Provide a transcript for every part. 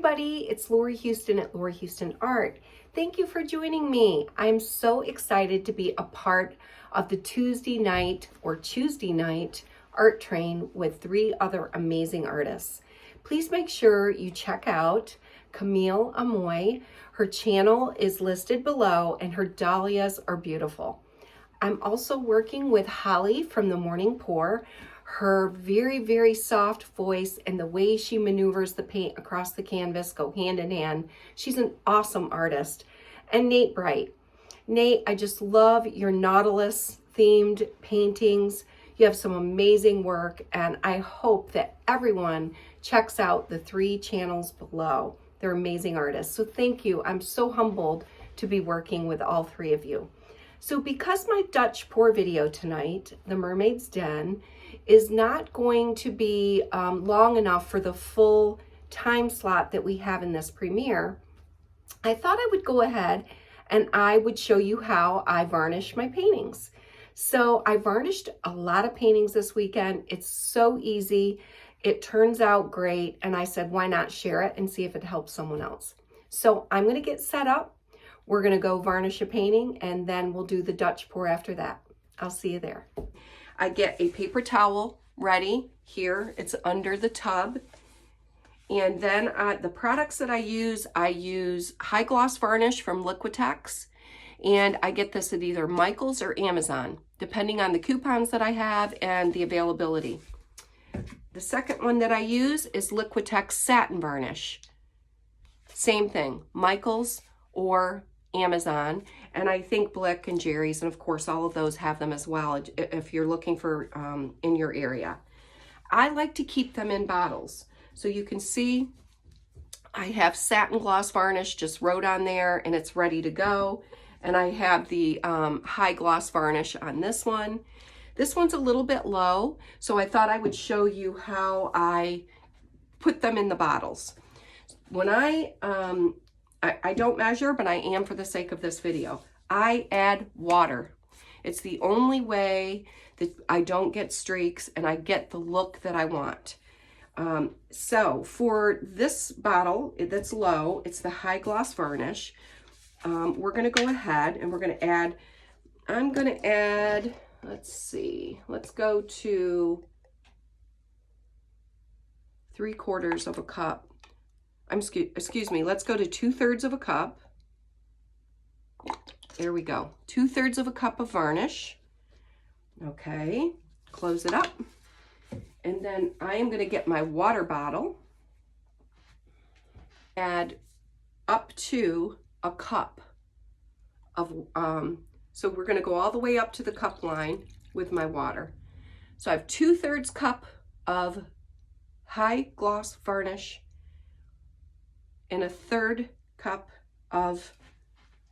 everybody, it's Lori Houston at Lori Houston Art. Thank you for joining me. I'm so excited to be a part of the Tuesday night art train with 3 other amazing artists. Please make sure you check out Camile Amoy. Her channel is listed below and her dahlias are beautiful. I'm also working with Holly from the Morning Pour. Her very, very soft voice and the way she maneuvers the paint across the canvas go hand in hand. She's an awesome artist. And Nate Bright. Nate, I just love your Nautilus themed paintings. You have some amazing work, and I hope that everyone checks out the 3 channels below. They're amazing artists. So thank you. I'm so humbled to be working with all 3 of you. So because my Dutch pour video tonight, the Mermaid's Den, is not going to be long enough for the full time slot that we have in this premiere, I thought I would go ahead and I would show you how I varnish my paintings. So I varnished a lot of paintings this weekend. It's so easy. It turns out great. And I said, why not share it and see if it helps someone else? So I'm going to get set up. We're going to go varnish a painting and then we'll do the Dutch pour after that. I'll see you there. I get a paper towel ready here. It's under the tub. And then the products that I use high gloss varnish from Liquitex. And I get this at either Michael's or Amazon, depending on the coupons that I have and the availability. The second one that I use is Liquitex satin varnish. Same thing, Michael's or Amazon, and I think Blick and Jerry's, and of course all of those have them as well if you're looking for in your area. I like to keep them in bottles. So you can see I have satin gloss varnish just wrote on there and it's ready to go. And I have the high gloss varnish on this one. This one's a little bit low, so I thought I would show you how I put them in the bottles. When I don't measure, but I am for the sake of this video. I add water. It's the only way that I don't get streaks and I get the look that I want. So for this bottle that's low, it's the high gloss varnish. We're going to go ahead and we're going to add, I'm going to add, let's see, let's go to 3/4 of a cup. Excuse me, let's go to 2/3 of a cup. There we go. 2/3 of a cup of varnish. Okay, close it up. And then I am going to get my water bottle, add up to a cup of, so we're going to go all the way up to the cup line with my water. So I have 2/3 cup of high gloss varnish and 1/3 cup of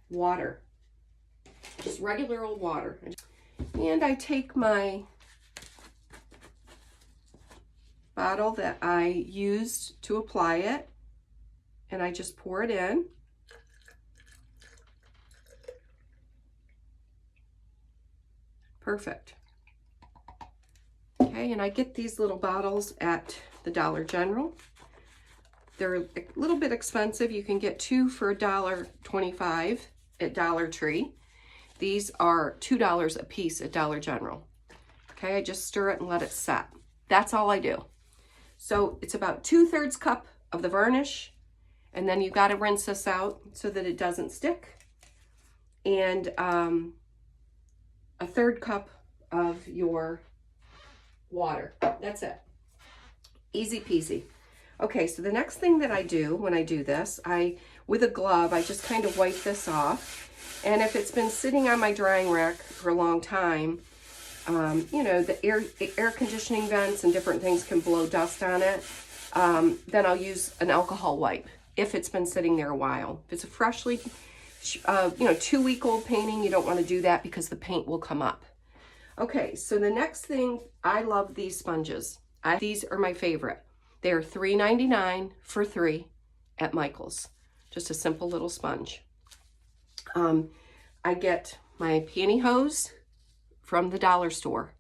water, just regular old water. And I take my bottle that I used to apply it and I just pour it in. Perfect. Okay, and I get these little bottles at the Dollar General. They're a little bit expensive. You can get 2 for $1.25 at Dollar Tree. These are $2 a piece at Dollar General. Okay, I just stir it and let it set. That's all I do. So it's about 2/3 cup of the varnish, and then you got to rinse this out so that it doesn't stick. And 1/3 cup of your water. That's it. Easy peasy. Okay, so the next thing that I do when I do this, with a glove, I just kind of wipe this off. And if it's been sitting on my drying rack for a long time, you know, the air conditioning vents and different things can blow dust on it, then I'll use an alcohol wipe if it's been sitting there a while. If it's a freshly, 2-week-old painting, you don't want to do that because the paint will come up. Okay, so the next thing, I love these sponges. These are my favorite. They are $3.99 for 3 at Michael's. Just a simple little sponge. I get my pantyhose from the dollar store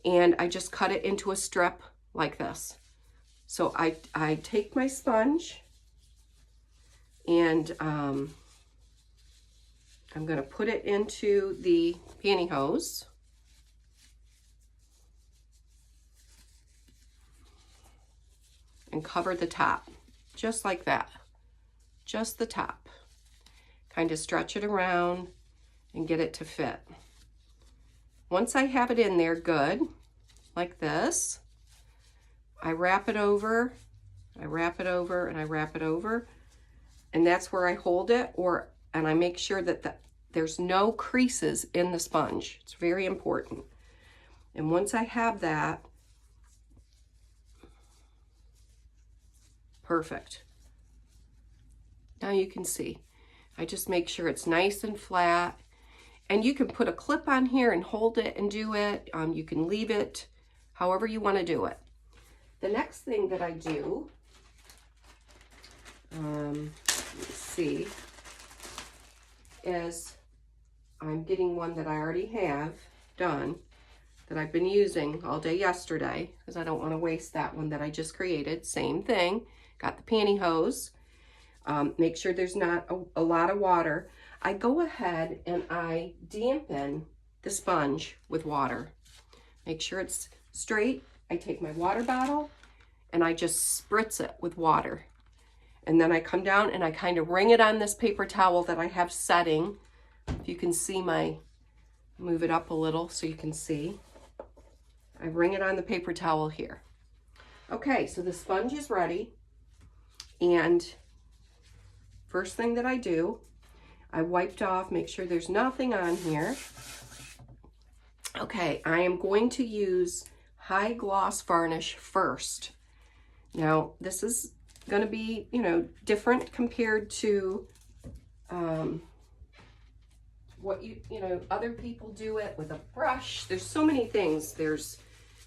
and I just cut it into a strip like this. So I take my sponge And I'm going to put it into the pantyhose. And cover the top, just like that. Just the top. Kind of stretch it around and get it to fit. Once I have it in there good, like this, I wrap it over, I wrap it over, and I wrap it over. And that's where I hold it, and I make sure that there's no creases in the sponge. It's very important. And once I have that, perfect. Now you can see, I just make sure it's nice and flat. And you can put a clip on here and hold it and do it. You can leave it however you want to do it. The next thing that I do, let's see, is I'm getting one that I already have done that I've been using all day yesterday because I don't want to waste that one that I just created. Same thing. Got the pantyhose. Make sure there's not a lot of water. I go ahead and I dampen the sponge with water. Make sure it's straight. I take my water bottle and I just spritz it with water. And then I come down and I kind of wring it on this paper towel that I have setting. If you can see move it up a little so you can see. I wring it on the paper towel here. Okay, so the sponge is ready. And first thing that I do, I wiped off, make sure there's nothing on here. Okay, I am going to use high gloss varnish first. Now, this is going to be, different compared to what other people do it with a brush. There's so many things.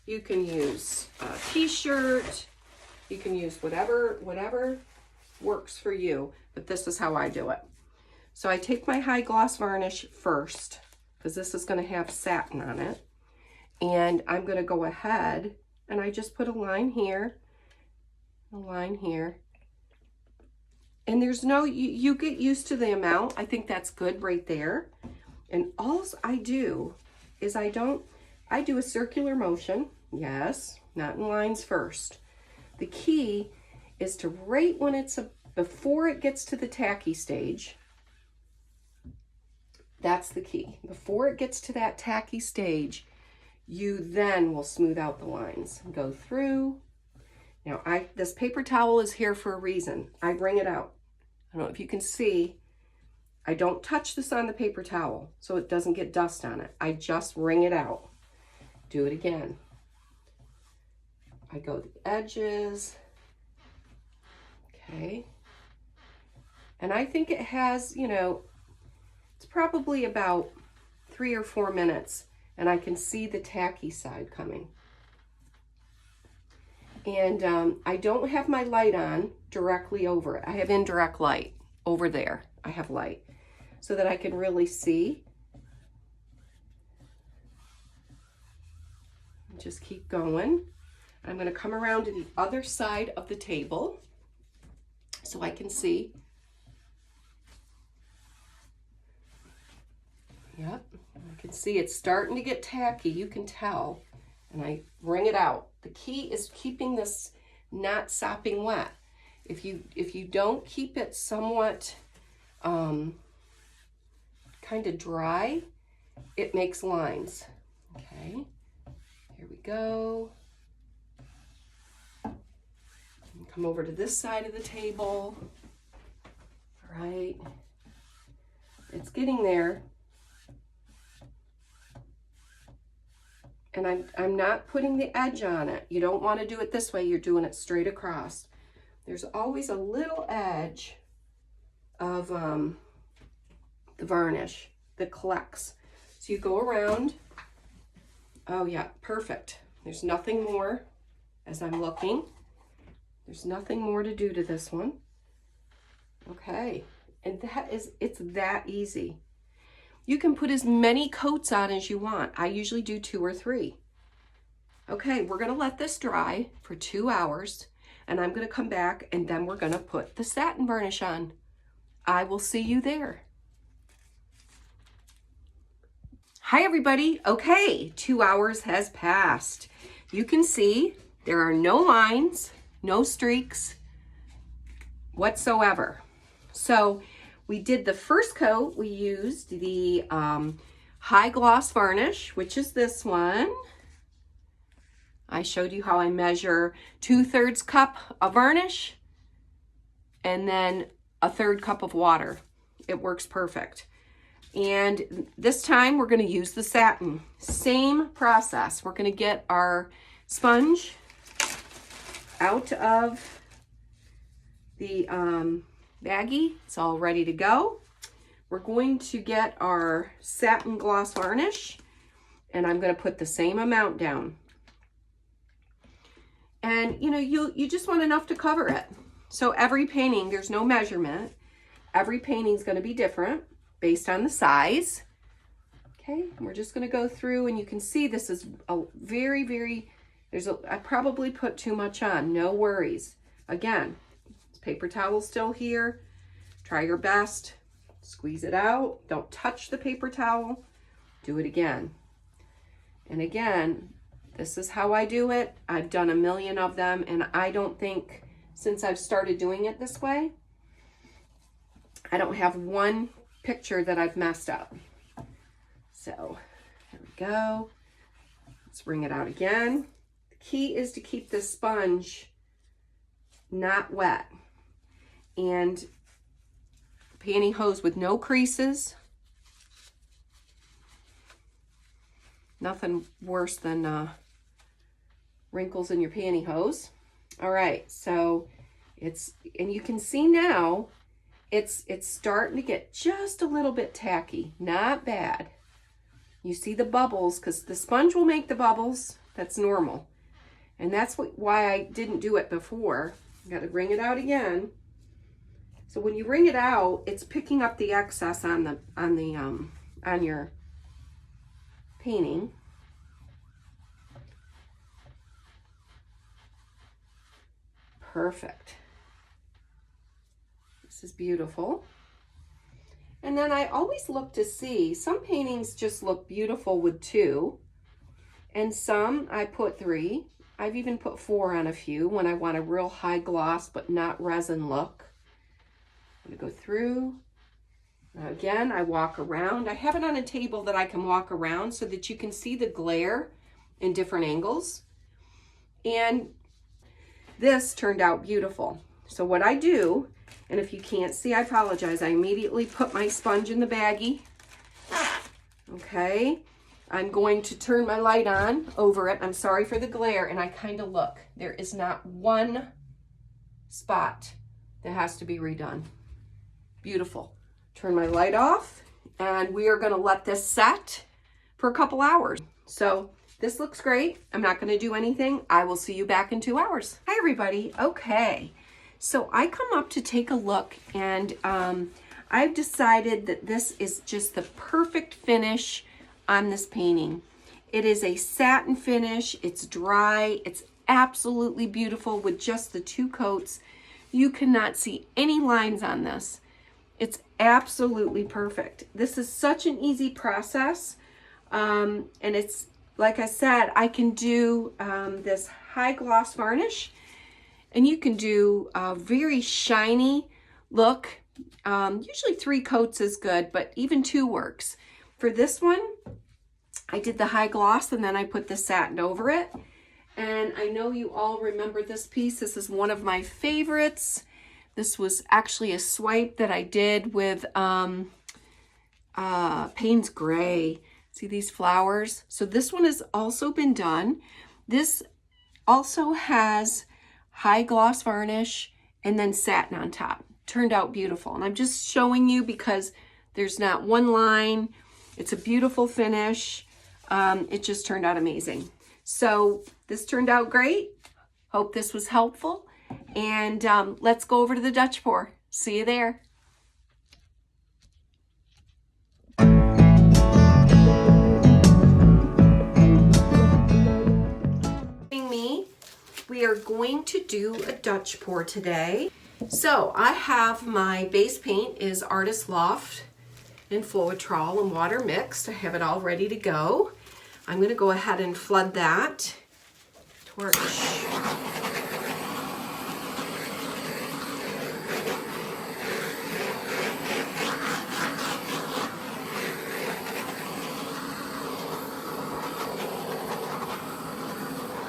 You can use a t-shirt, you can use whatever works for you, but this is how I do it. So I take my high gloss varnish first, because this is going to have satin on it. And I'm going to go ahead and I just put a line here, a line here. And there's no, you get used to the amount. I think that's good right there. And all I do is I do a circular motion. Yes, not in lines first. The key is to right when before it gets to the tacky stage, that's the key. Before it gets to that tacky stage, you then will smooth out the lines. Go through. Now, this paper towel is here for a reason. I bring it out. I don't know if you can see. I don't touch this on the paper towel so it doesn't get dust on it. I just wring it out. Do it again. I go the edges. Okay. And I think it has, it's probably about 3 or 4 minutes, and I can see the tacky side coming. And I don't have my light on directly over it. I have indirect light over there. I have light so that I can really see. Just keep going. I'm going to come around to the other side of the table so I can see. Yep, I can see it's starting to get tacky. You can tell. And I wring it out. The key is keeping this not sopping wet. If you don't keep it somewhat kind of dry, it makes lines. Okay, here we go. Come over to this side of the table. All right, it's getting there. And I'm not putting the edge on it. You don't want to do it this way. You're doing it straight across. There's always a little edge of the varnish that collects. So you go around. Oh yeah, perfect. There's nothing more as I'm looking. There's nothing more to do to this one. Okay, and it's that easy. You can put as many coats on as you want. I usually do 2 or 3. Okay, we're gonna let this dry for 2 hours, and I'm gonna come back and then we're gonna put the satin varnish on. I will see you there. Hi everybody. Okay, 2 hours has passed. You can see there are no lines, no streaks whatsoever. So we did the first coat. We used the high gloss varnish, which is this one. I showed you how I measure 2/3 cup of varnish and then 1/3 cup of water. It works perfect. And this time we're going to use the satin. Same process. We're going to get our sponge out of the baggie. It's all ready to go. We're going to get our satin gloss varnish, and I'm going to put the same amount down. And you know, you just want enough to cover it. So every painting, there's no measurement. Every painting is going to be different based on the size. Okay, and we're just going to go through, and you can see this is a very, I probably put too much on. No worries. Again, paper towel still here. Try your best. Squeeze it out. Don't touch the paper towel. Do it again. And again, this is how I do it. I've done a million of them, and I don't think, since I've started doing it this way, I don't have one picture that I've messed up. So there we go. Let's wring it out again. The key is to keep the sponge not wet. And pantyhose with no creases. Nothing worse than wrinkles in your pantyhose. All right, so and you can see now it's starting to get just a little bit tacky. Not bad. You see the bubbles, because the sponge will make the bubbles. That's normal. And that's why I didn't do it before. You got to wring it out again. So when you wring it out, it's picking up the excess on your painting. Perfect. This is beautiful. And then I always look to see, some paintings just look beautiful with 2, and some I put 3. I've even put 4 on a few when I want a real high gloss but not resin look. I'm going to go through. Again, I walk around. I have it on a table that I can walk around so that you can see the glare in different angles. And this turned out beautiful. So what I do, and if you can't see, I apologize, I immediately put my sponge in the baggie. Okay, I'm going to turn my light on over it. I'm sorry for the glare, and I kind of look. There is not one spot that has to be redone. Beautiful. Turn my light off, and we are going to let this set for a couple hours. So this looks great. I'm not going to do anything. I will see you back in 2 hours. Hi, everybody. Okay. So I come up to take a look, and I've decided that this is just the perfect finish on this painting. It is a satin finish. It's dry. It's absolutely beautiful with just the 2 coats. You cannot see any lines on this. It's absolutely perfect. This is such an easy process. And it's, like I said, I can do this high gloss varnish, and you can do a very shiny look. Usually 3 coats is good, but even 2 works. For this one, I did the high gloss, and then I put the satin over it. And I know you all remember this piece. This is one of my favorites. This was actually a swipe that I did with Payne's Gray. See these flowers? So this one has also been done. This also has high gloss varnish and then satin on top. Turned out beautiful. And I'm just showing you because there's not one line. It's a beautiful finish. It just turned out amazing. So this turned out great. Hope this was helpful. And let's go over to the Dutch pour. See you there. We are going to do a Dutch pour today. So I have my base paint is Artist Loft in Fluidart and water mixed. I have it all ready to go. I'm going to go ahead and flood that. Torch.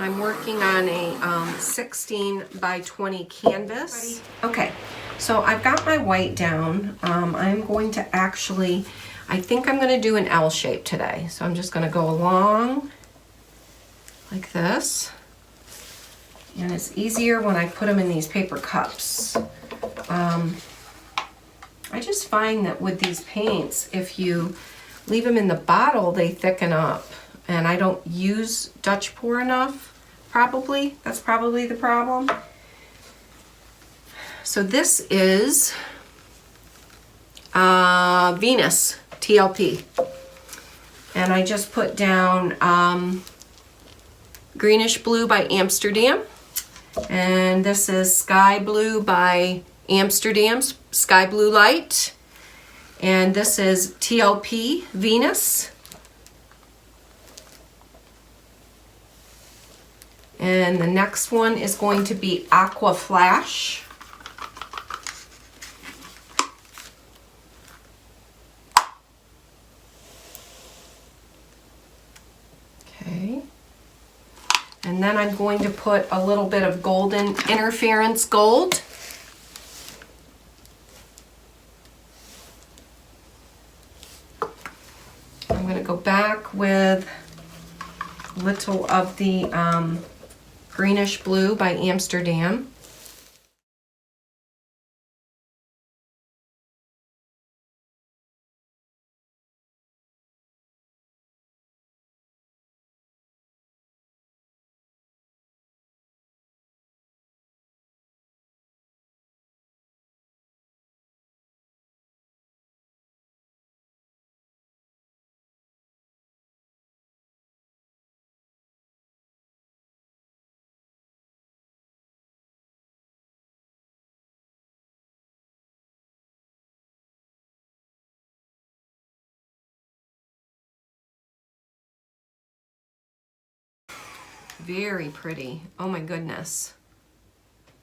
I'm working on a 16 by 20 canvas. Okay, so I've got my white down. I'm going to actually, I think I'm going to do an L shape today. So I'm just going to go along like this. And it's easier when I put them in these paper cups. I just find that with these paints, if you leave them in the bottle, they thicken up. And I don't use dutchpour enough, probably. That's probably the problem. So this is Venus TLP. And I just put down Greenish Blue by Amsterdam. And this is Sky Blue by Amsterdam, Sky Blue Light. And this is TLP Venus. And the next one is going to be Aqua Flash. Okay. And then I'm going to put a little bit of golden interference gold. I'm going to go back with a little of the Greenish Blue by Amsterdam. Very pretty. Oh my goodness.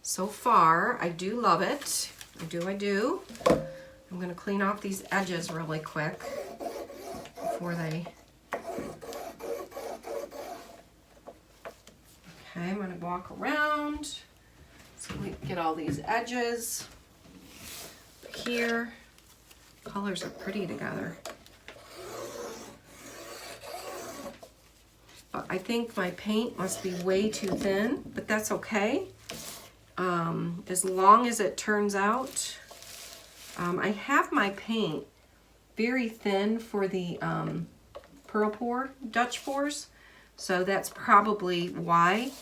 So far, I do love it. I do. I'm going to clean off these edges really quick before they... Okay, I'm going to walk around so we can get all these edges here. Colors are pretty together. I think my paint must be way too thin, but that's okay. As long as it turns out. I have my paint very thin for the pearl pour, Dutch pours, so that's probably why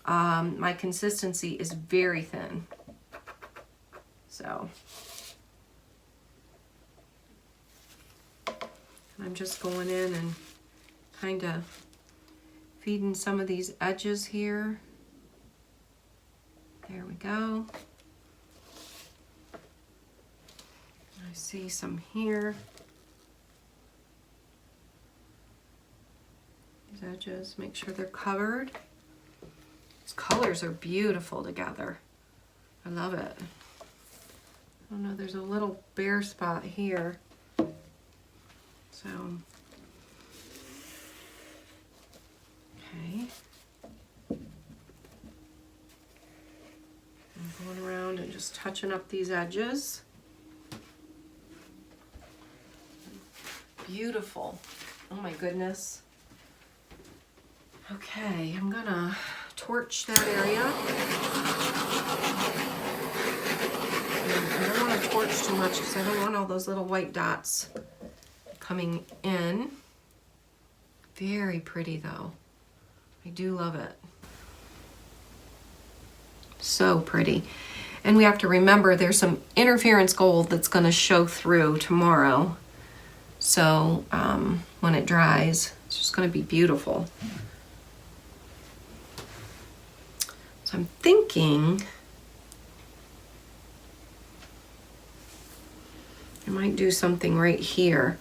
my consistency is very thin. So I'm just going in and kind of feeding some of these edges here. There we go. I see some here. These edges, make sure they're covered. These colors are beautiful together. I love it. Oh no, there's a little bare spot here. So, okay. I'm going around and just touching up these edges. Beautiful. Oh my goodness. Okay, I'm gonna torch that area. And I don't want to torch too much because I don't want all those little white dots coming in. Very pretty though. I do love it. So pretty. And we have to remember there's some interference gold that's going to show through tomorrow. So when it dries, it's just going to be beautiful. So I'm thinking might do something right here.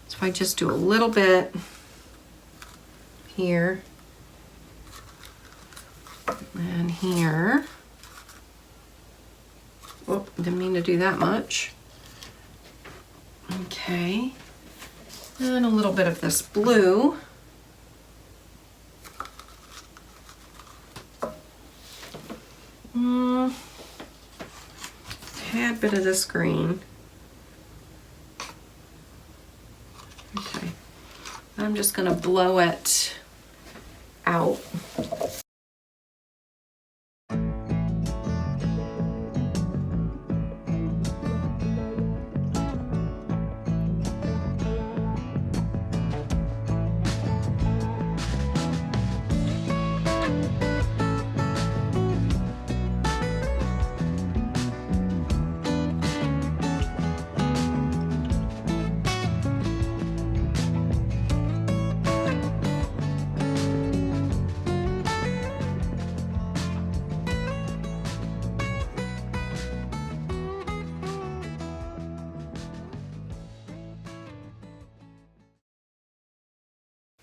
So if I just do a little bit here and here. Oh, didn't mean to do that much. Okay. And a little bit of this blue. Tad bit of this green. Okay. I'm just going to blow it out.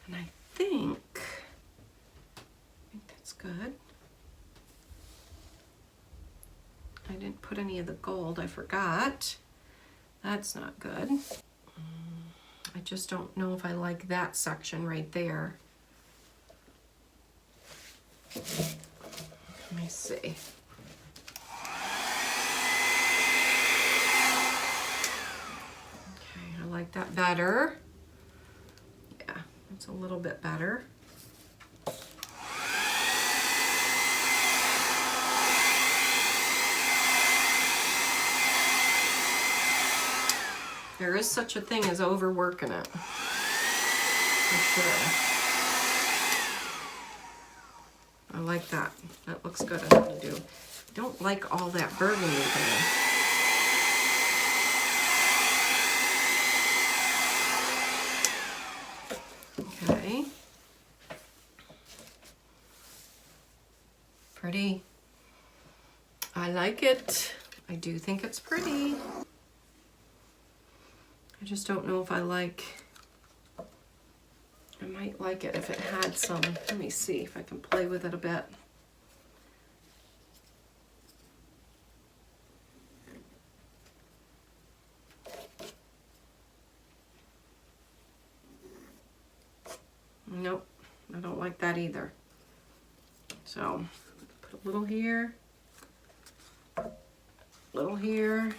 And I think that's good. I didn't put any of the gold, I forgot. That's not good. I just don't know if I like that section right there. Let me see. Okay, I like that better. Yeah, it's a little bit better. There is such a thing as overworking it, for sure. I like that. That looks good. I don't like all that burgundy there. Okay. Pretty. I like it. I do think it's pretty. I just don't know if I might like it if it had some, let me see if I can play with it a bit. Nope, I don't like that either. So, put a little here, a little here.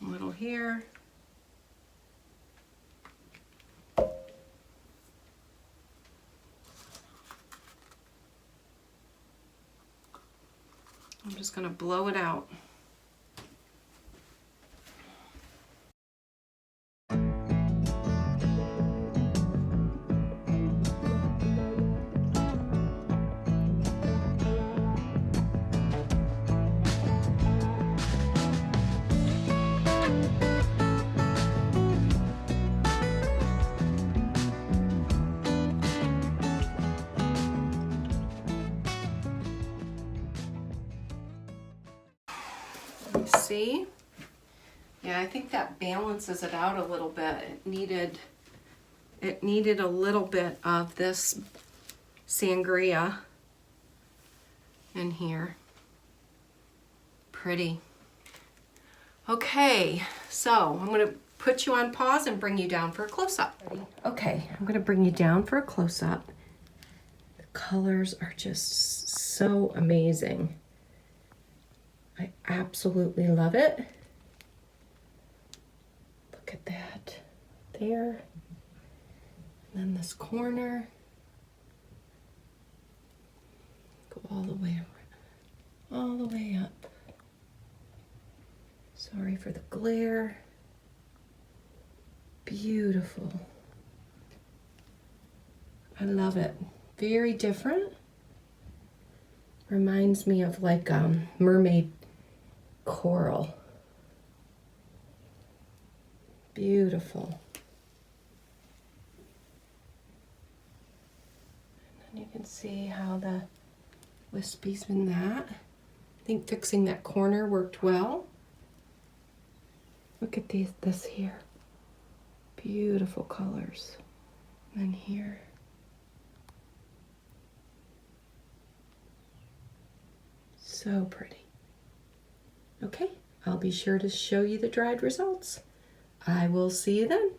A little here. I'm just going to blow it out. See? Yeah, I think that balances it out a little bit. It needed a little bit of this sangria in here. Pretty. Okay, so I'm going to put you on pause and bring you down for a close-up. Okay, I'm going to bring you down for a close-up. The colors are just so amazing. I absolutely love it. Look at that. There. And then this corner. Go all the way around. All the way up. Sorry for the glare. Beautiful. I love it. Very different. Reminds me of like mermaid coral. Beautiful. And then you can see how the wispy's in that. think fixing that corner worked well. Look at this here. Beautiful colors. And here. So pretty. Okay, I'll be sure to show you the dried results. I will see you then.